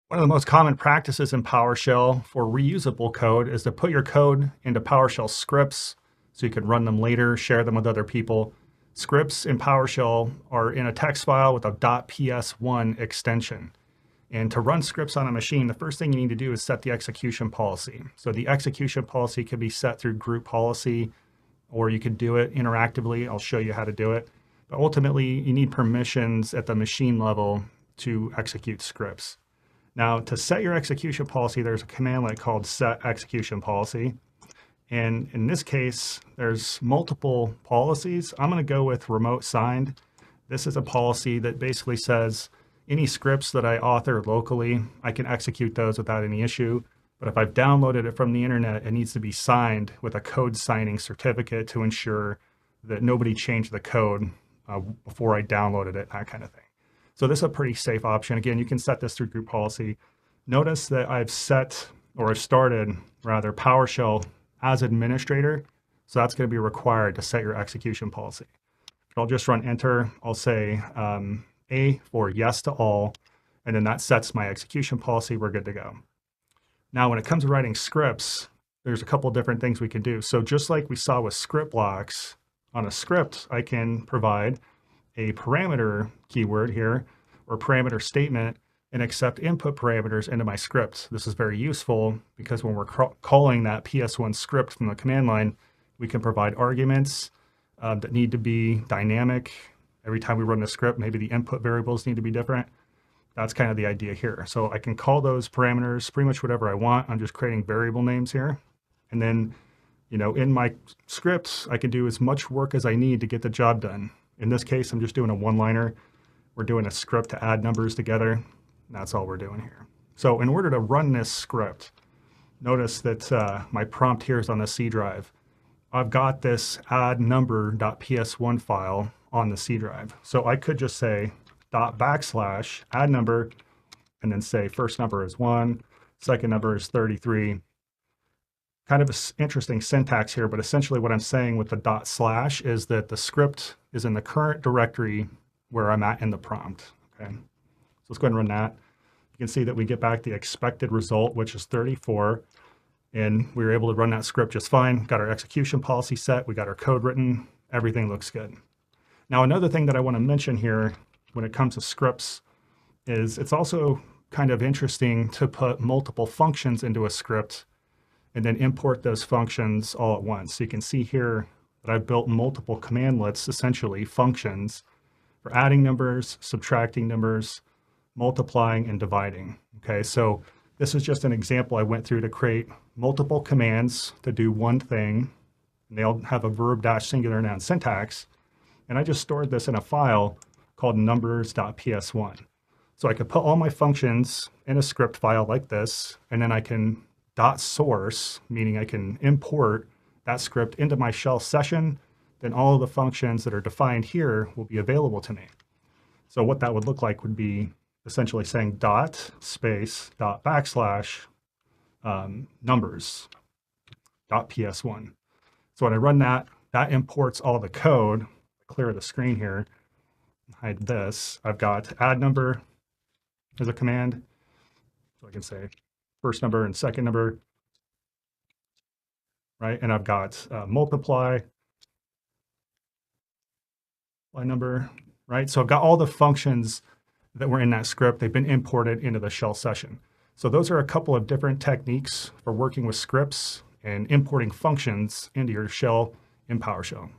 One of the most common practices in PowerShell for reusable code is to put your code into PowerShell scripts so you can run them later, share them with other people. Scripts in PowerShell are in a text file with a .ps1 extension. And to run scripts on a machine, the first thing you need to do is set the execution policy. So the execution policy can be set through group policy, or you can do it interactively. I'll show you how to do it. But ultimately, you need permissions at the machine level to execute scripts. Now, to set your execution policy, there's a commandlet called Set-ExecutionPolicy. And in this case, there's multiple policies. I'm going to go with remote signed. This is a policy that basically says any scripts that I author locally, I can execute those without any issue. But if I've downloaded it from the internet, it needs to be signed with a code signing certificate to ensure that nobody changed the code before I downloaded it, that kind of thing. So this is a pretty safe option. Again, you can set this through group policy. Notice that I've started PowerShell as administrator. So that's going to be required to set your execution policy. I'll just run enter. I'll say A for yes to all, and then that sets my execution policy. We're good to go. Now, when it comes to writing scripts, there's a couple different things we can do. So just like we saw with script blocks, on a script, I can provide a parameter keyword here or parameter statement and accept input parameters into my script. This is very useful because when we're calling that PS1 script from the command line, we can provide arguments that need to be dynamic. Every time we run the script, maybe the input variables need to be different. That's kind of the idea here. So I can call those parameters pretty much whatever I want. I'm just creating variable names here. And then, in my scripts, I can do as much work as I need to get the job done. In this case, I'm just doing a one-liner. We're doing a script to add numbers together. That's all we're doing here. So in order to run this script, notice that my prompt here is on the C drive. I've got this add number.ps1 file on the C drive. So I could just say /add number and then say first number is 1, second number is 33. Kind of an interesting syntax here, but essentially what I'm saying with the / is that the script is in the current directory where I'm at in the prompt. Okay, so let's go ahead and run that. You can see that we get back the expected result, which is 34, and we were able to run that script just fine. Got our execution policy set, we got our code written, everything looks good. Now, another thing that I want to mention here when it comes to scripts is it's also kind of interesting to put multiple functions into a script and then import those functions all at once. So you can see here that I've built multiple commandlets, essentially functions, for adding numbers, subtracting numbers, multiplying, and dividing. Okay, so this is just an example I went through to create multiple commands to do one thing. And they all have a verb - singular noun syntax. And I just stored this in a file called numbers.ps1. So I could put all my functions in a script file like this, and then I can .source, meaning I can import that script into my shell session. Then all of the functions that are defined here will be available to me. So what that would look like would be essentially saying numbers.ps1. So when I run that, that imports all the code. Clear the screen here, hide this. I've got add number as a command. So I can say first number and second number, right? And I've got multiply by number, right? So I've got all the functions that were in that script. They've been imported into the shell session. So those are a couple of different techniques for working with scripts and importing functions into your shell in PowerShell.